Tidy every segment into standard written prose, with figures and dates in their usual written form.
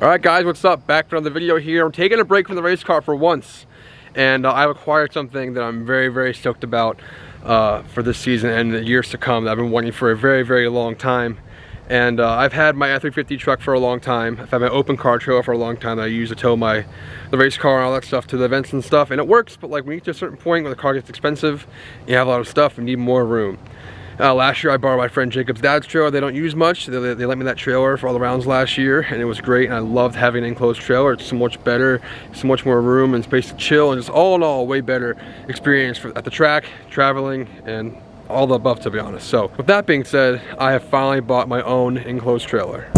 Alright guys, what's up? Back for another video here. I'm taking a break from the race car for once, and I've acquired something that I'm very stoked about for this season and the years to come that I've been wanting for a very long time. And I've had my F350 truck for a long time. I've had my open car trailer for a long time that I use to tow the race car and all that stuff to the events and stuff, and it works, but like when you get to a certain point when the car gets expensive, you have a lot of stuff and need more room. Last year I borrowed my friend Jacob's dad's trailer. They don't use much. They lent me that trailer for all the rounds last year, and it was great, and I loved having an enclosed trailer. It's so much better, so much more room and space to chill, and just all in all, way better experience at the track, traveling, and all the above, to be honest. So with that being said, I have finally bought my own enclosed trailer.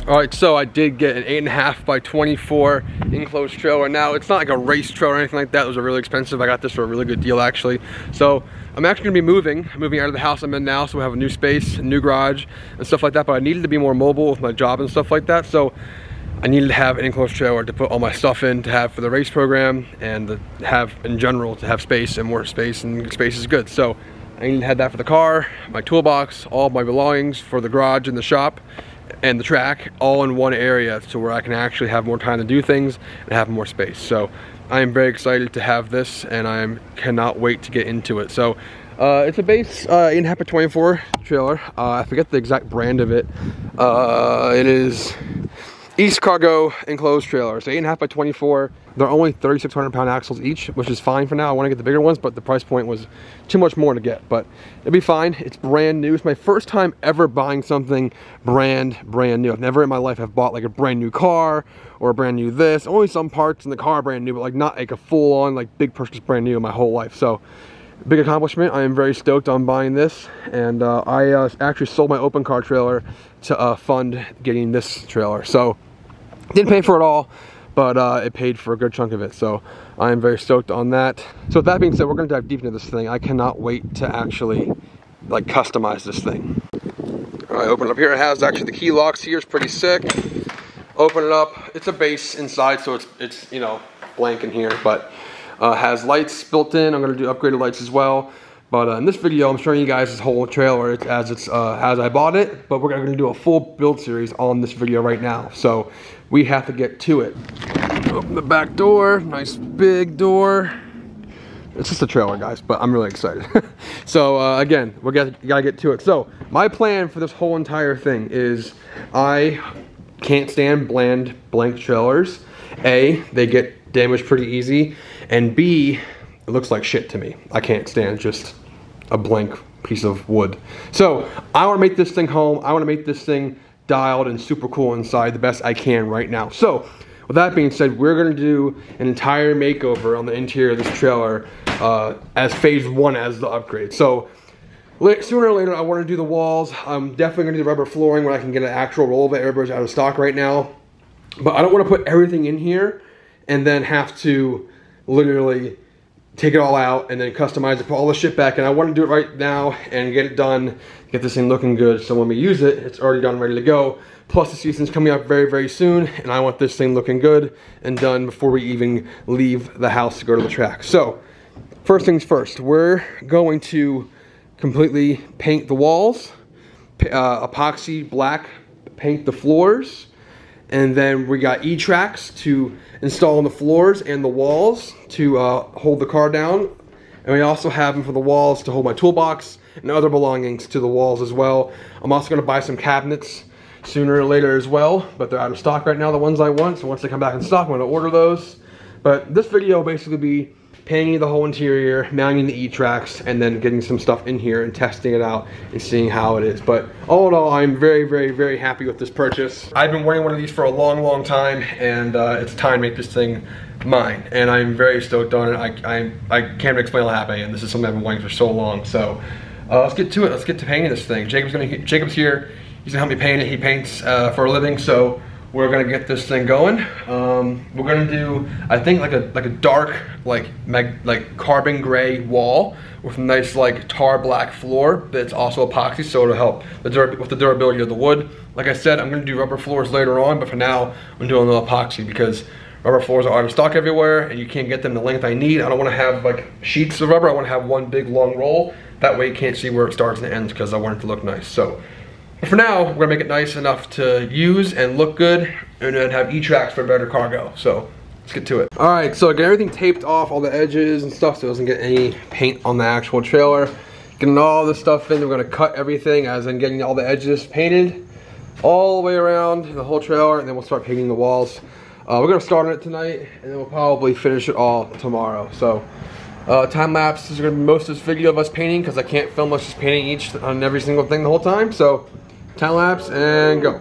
Alright, so I did get an 8.5 by 24 enclosed trailer. Now, it's not like a race trailer or anything like that. It was really expensive. I got this for a really good deal, actually. So I'm actually going to be moving out of the house I'm in now, so we have a new space, a new garage, and stuff like that. But I needed to be more mobile with my job and stuff like that. So I needed to have an enclosed trailer to put all my stuff in, to have for the race program, and to have, in general, to have space, and more space, and space is good. So I needed to have that for the car, my toolbox, all of my belongings for the garage and the shop, and the track, all in one area, to where I can actually have more time to do things and have more space. So I am very excited to have this, and I cannot wait to get into it. So it's a base 8.5 by 24 trailer. I forget the exact brand of it. It is East Cargo enclosed trailer. It's 8.5 by 24. They're only 3,600 pound axles each, which is fine for now. I want to get the bigger ones, but the price point was too much more to get. But it'll be fine. It's brand new. It's my first time ever buying something brand new. I've never in my life have bought like a brand new car or a brand new this. Only some parts in the car are brand new, but like not like a full on like big purchase brand new in my whole life. So big accomplishment. I am very stoked on buying this, and I actually sold my open car trailer to fund getting this trailer. So didn't pay for it all, but it paid for a good chunk of it. So I am very stoked on that. So with that being said, we're gonna dive deep into this thing. I cannot wait to actually like customize this thing. All right, open it up here. It has actually the key locks here. It's pretty sick. Open it up. It's a base inside, so it's you know, blank in here, but has lights built in. I'm gonna do upgraded lights as well. But in this video, I'm showing you guys this whole trailer as I bought it, but we're gonna do a full build series on this video right now. So we have to get to it. Open the back door, nice big door. It's just a trailer, guys, but I'm really excited. So again, we gotta get to it. So my plan for this whole entire thing is I can't stand blank trailers. A, they get damaged pretty easy, and B, it looks like shit to me. I can't stand just a blank piece of wood. So I want to make this thing home. I want to make this thing dialed and super cool inside the best I can right now. So with that being said, we're going to do an entire makeover on the interior of this trailer as phase one, as the upgrade. So sooner or later, I want to do the walls. I'm definitely going to do the rubber flooring when I can get an actual roll of it. Everybody's out of stock right now. But I don't want to put everything in here and then have to literally take it all out and then customize it, put all the shit back in. I want to do it right now and get it done, get this thing looking good, so when we use it, it's already done, ready to go. Plus the season's coming up very soon, and I want this thing looking good and done before we even leave the house to go to the track. So first things first, we're going to completely paint the walls, epoxy black, paint the floors, and then we got E-tracks to install on the floors and the walls to hold the car down. And we also have them for the walls to hold my toolbox and other belongings to the walls as well. I'm also going to buy some cabinets sooner or later as well, but they're out of stock right now, the ones I want. So once they come back in stock, I'm going to order those. But this video will basically be painting the whole interior, mounting the E-tracks, and then getting some stuff in here and testing it out and seeing how it is. But all in all, I'm very, very, very happy with this purchase. I've been wanting one of these for a long, long time, and it's time to make this thing mine. And I'm very stoked on it. I can't explain how happy I am. This is something I've been wanting for so long. So let's get to it. Let's get to painting this thing. Jacob's here. He's gonna help me paint it. He paints for a living, so we're gonna get this thing going. We're gonna do, I think, like a dark, like carbon gray wall with a nice like tar black floor that's also epoxy, so it'll help with the durability of the wood. Like I said, I'm gonna do rubber floors later on, but for now, I'm doing the epoxy because rubber floors are out of stock everywhere, and you can't get them the length I need. I don't want to have like sheets of rubber. I want to have one big long roll. That way, you can't see where it starts and ends because I want it to look nice. So. For now, we're gonna make it nice enough to use and look good, and then have E-tracks for better cargo. So let's get to it. All right, so get everything taped off, all the edges and stuff, so it doesn't get any paint on the actual trailer. Getting all this stuff in, we're gonna cut everything, as in getting all the edges painted all the way around the whole trailer, and then we'll start painting the walls. We're gonna start on it tonight, and then we'll probably finish it all tomorrow. So time lapse is gonna be most of this video of us painting, because I can't film us just painting each on every single thing the whole time. So time lapse and go.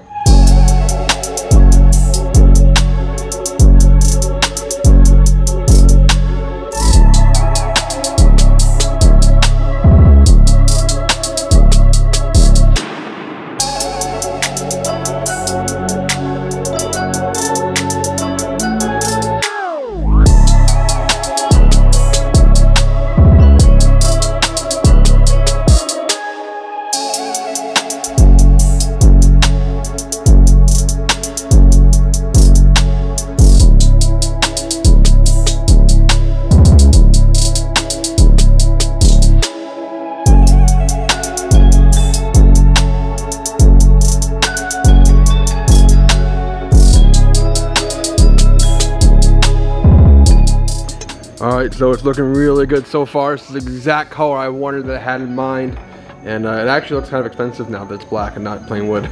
Alright, so it's looking really good so far. This is the exact color I wanted, that I had in mind. And it actually looks kind of expensive now that it's black and not plain wood.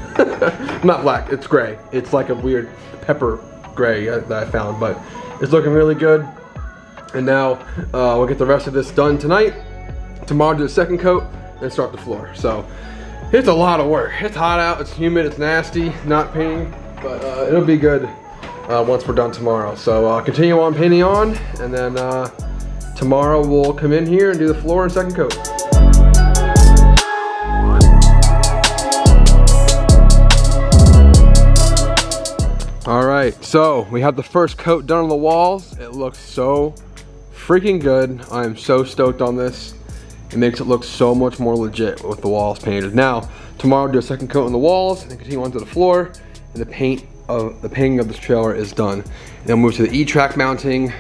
Not black, it's gray. It's like a weird pepper gray that I found, but it's looking really good. And now we'll get the rest of this done tonight. Tomorrow do the second coat and start the floor. So it's a lot of work. It's hot out, it's humid, it's nasty, not painting, but it'll be good. Once we're done tomorrow. So continue on painting on, and then tomorrow we'll come in here and do the floor and second coat. Alright, so we have the first coat done on the walls. It looks so freaking good. I am so stoked on this. It makes it look so much more legit with the walls painted. Now, tomorrow we'll do a second coat on the walls, and then continue on to the floor, and the painting of this trailer is done. And then move to the E-track mounting,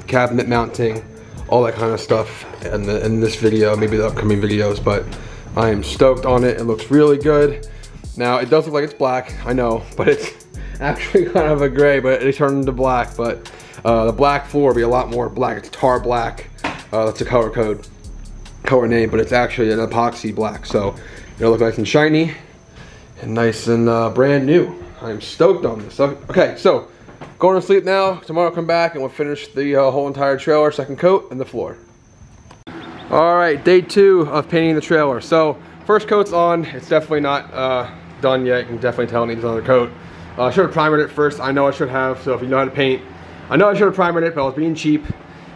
cabinet mounting, all that kind of stuff in this video, maybe the upcoming videos, but I am stoked on it. It looks really good. Now, it does look like it's black, I know, but it's actually kind of a gray, but it turned into black. But the black floor will be a lot more black. It's tar black. That's a color name, but it's actually an epoxy black. So it'll look nice and shiny and nice and brand new. I'm stoked on this. Okay, so going to sleep now. Tomorrow I'll come back and we'll finish the whole entire trailer, second coat, and the floor. All right, day 2 of painting the trailer. So first coat's on. It's definitely not done yet. You can definitely tell it needs another coat. I should have primered it first. I know I should have. So if you know how to paint, I know I should have primered it, but I was being cheap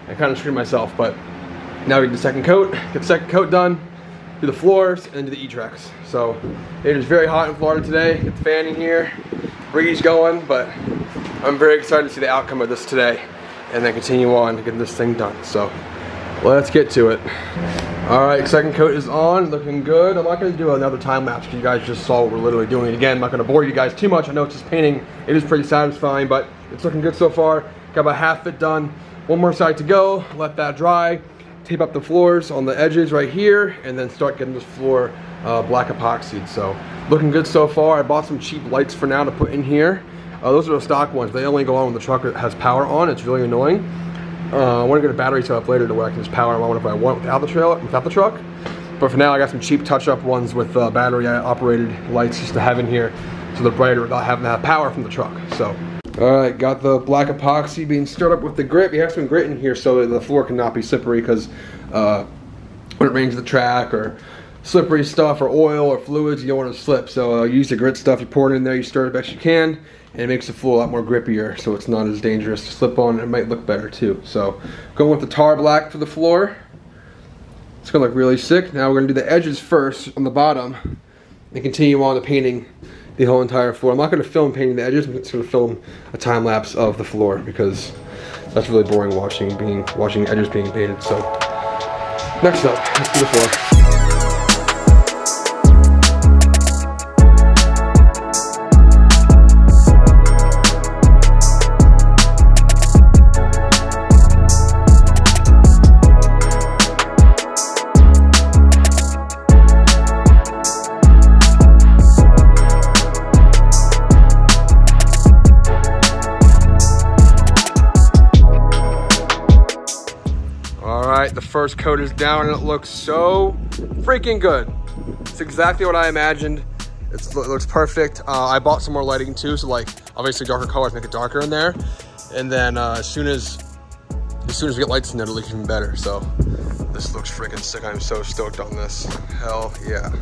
and kind of screwed myself. But now we get the second coat. Get the second coat done. Do the floors and do the E-tracks. So it is very hot in Florida today. Get the fan in here, breeze going, but I'm very excited to see the outcome of this today, and then continue on to get this thing done. So let's get to it. All right, second coat is on, looking good. I'm not going to do another time lapse because you guys just saw what we're literally doing. Again, I'm not going to bore you guys too much. I know it's just painting. It is pretty satisfying, but it's looking good so far. Got about half it done. One more side to go. Let that dry. Tape up the floors on the edges right here, and then start getting this floor black epoxied. So looking good so far. I bought some cheap lights for now to put in here. Those are the stock ones. They only go on when the truck has power on. It's really annoying. I want to get a battery set up later to where I can just power them on if I want without the truck. But for now, I got some cheap touch-up ones with battery-operated lights just to have in here, so they're brighter without having to have power from the truck. So Alright, got the black epoxy being stirred up with the grit. We have some grit in here so the floor cannot be slippery, because when it rains the track or slippery stuff or oil or fluids, you don't want to slip. So use the grit stuff, you pour it in there, you stir it the best you can, and it makes the floor a lot more grippier, so it's not as dangerous to slip on. It might look better too. So going with the tar black for the floor. It's gonna look really sick. Now we're gonna do the edges first on the bottom and continue on to painting the whole entire floor. I'm not gonna film painting the edges, I'm just gonna film a time lapse of the floor, because that's really boring watching edges being painted. So next up, let's do the floor. The first coat is down and it looks so freaking good. It's exactly what I imagined. It looks perfect. I bought some more lighting too, so like obviously darker colors make it darker in there. And then as soon as we get lights in there, it'll look even better. So this looks freaking sick. I'm so stoked on this. Hell yeah.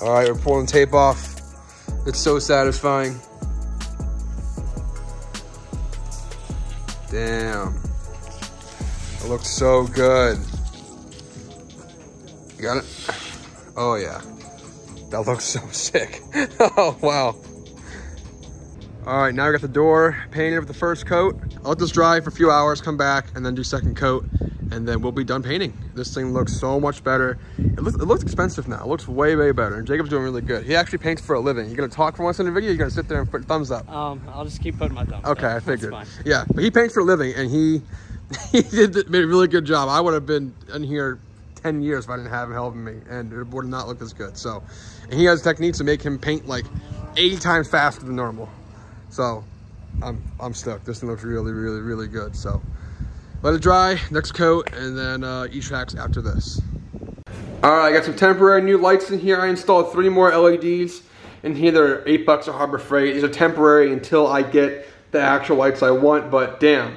All right, we're pulling tape off. It's so satisfying. Damn. It looks so good. You got it? Oh yeah. That looks so sick. Oh wow. All right, now we got the door painted with the first coat. I'll let this dry for a few hours, come back, and then do second coat, and then we'll be done painting. This thing looks so much better. It looks expensive now. It looks way, way better. And Jacob's doing really good. He actually paints for a living. You gonna talk for once in the video? You're gonna sit there and put thumbs up? I'll just keep putting my thumbs up. Okay, I figured. Yeah, but he paints for a living, and he made a really good job. I would have been in here 10 years if I didn't have him helping me, and it would not look as good. So, and he has techniques to make him paint like 80 times faster than normal. So, I'm stoked. This thing looks really, really, really good. So, let it dry, next coat, and then E-tracks after this. All right, I got some temporary new lights in here. I installed 3 more LEDs in here. They're $8 at Harbor Freight. These are temporary until I get the actual lights I want, but damn.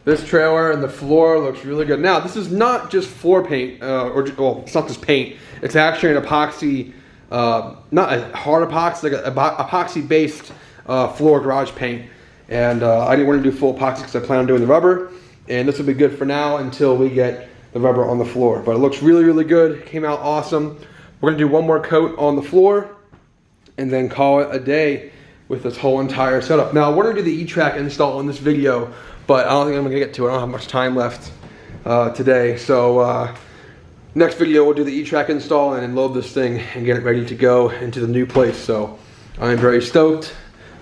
This trailer and the floor looks really good. Now, this is not just floor paint, well, it's not just paint. It's actually an epoxy, not a hard epoxy, like a epoxy-based floor garage paint. And I didn't want to do full epoxy because I plan on doing the rubber. And this will be good for now until we get the rubber on the floor. But it looks really, really good. It came out awesome. We're gonna do 1 more coat on the floor and then call it a day with this whole entire setup. Now, we're gonna do the E-track install in this video, but I don't think I'm gonna get to it. I don't have much time left today. So next video, we'll do the E-track install and then load this thing and get it ready to go into the new place. So I'm very stoked.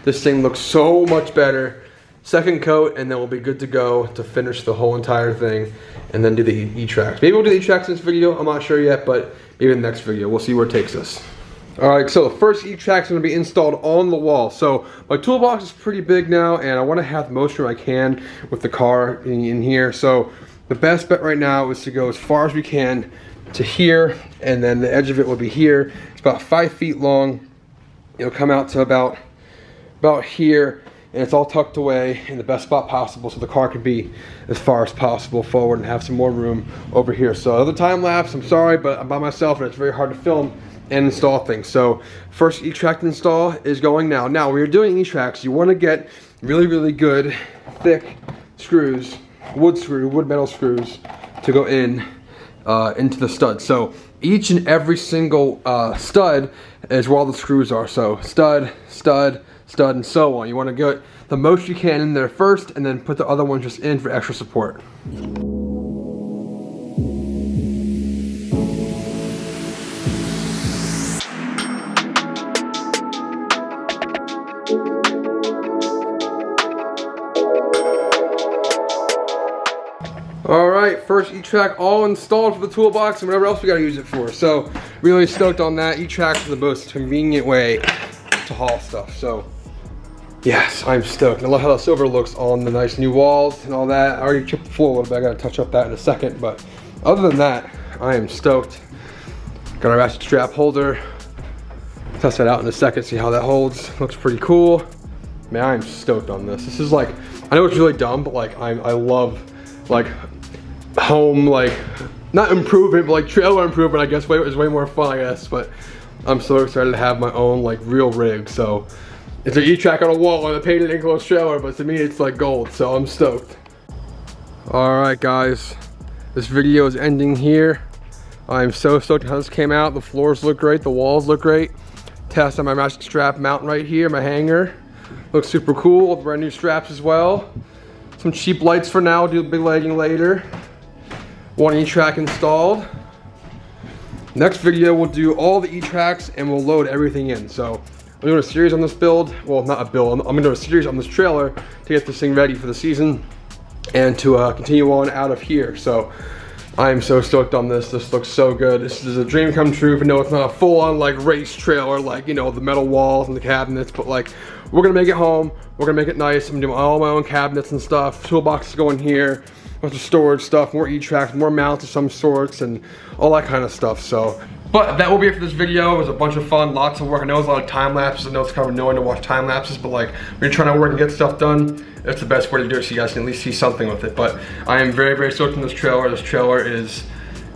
This thing looks so much better. Second coat, and then we'll be good to go to finish the whole entire thing and then do the E-tracks. Maybe we'll do the E-tracks in this video, I'm not sure yet, but maybe in the next video. We'll see where it takes us. All right, so the first E-track's gonna be installed on the wall. So my toolbox is pretty big now, and I wanna have the most room I can with the car in here. So the best bet right now is to go as far as we can to here, and then the edge of it will be here. It's about 5 feet long. It'll come out to about here, and it's all tucked away in the best spot possible so the car can be as far as possible forward and have some more room over here. So another time lapse, I'm sorry, but I'm by myself and it's very hard to film and install things. So first E-track install is going now. Now when you're doing E-tracks, you want to get really, really good, thick screws, wood metal screws to go in into the stud. So each and every single stud is where all the screws are. So stud, stud, stud, and so on. You want to get the most you can in there first, and then put the other ones just in for extra support. Alright, first E-Track all installed for the toolbox and whatever else we gotta use it for. So, really stoked on that. E-Track's the most convenient way to haul stuff. So, yes, I'm stoked. I love how the silver looks on the nice new walls and all that. I already chipped the floor a little bit. I gotta touch up that in a second. But other than that, I am stoked. Got our ratchet strap holder. Test that out in a second, see how that holds. Looks pretty cool. Man, I'm stoked on this. This is like, I know it's really dumb, but like, I love like home, like not improvement, but like trailer improvement, I guess. It's way more fun, I guess. But I'm so excited to have my own like real rig. So it's an E-Track on a wall and a painted enclosed trailer, but to me it's like gold. So I'm stoked. All right, guys, this video is ending here. I'm so stoked how this came out. The floors look great, the walls look great. Test on my ratchet strap mount right here, my hanger. Looks super cool with brand new straps as well. Some cheap lights for now, do big lighting later. One E-Track installed. Next video, we'll do all the E-Tracks and we'll load everything in. So I'm doing a series on this build. Well, not a build, I'm gonna do a series on this trailer to get this thing ready for the season and to continue on out of here. So I am so stoked on this. This looks so good. This is a dream come true, but no, it's not a full-on like race trailer, like, you know, the metal walls and the cabinets, but like, we're gonna make it home. We're gonna make it nice. I'm doing all my own cabinets and stuff. Toolboxes go in here, a bunch of storage stuff, more E-Tracks, more mounts of some sorts, and all that kind of stuff. So, but that will be it for this video. It was a bunch of fun, lots of work. I know it's a lot of time lapses. I know it's kind of annoying to watch time lapses, but like, when you're trying to work and get stuff done, it's the best way to do it so you guys can at least see something with it. But I am very, very stoked on this trailer. This trailer is,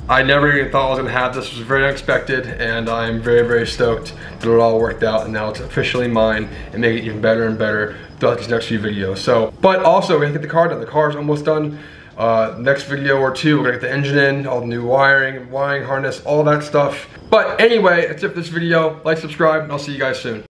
I never even thought I was gonna have this. It was very unexpected, and I'm very, very stoked that it all worked out, and now it's officially mine, and make it even better and better throughout these next few videos. So, but also, we have to get the car done. The car's almost done. Next video or two, we're gonna get the engine in, all the new wiring harness, all that stuff. But anyway, that's it for this video. Like, subscribe, and I'll see you guys soon.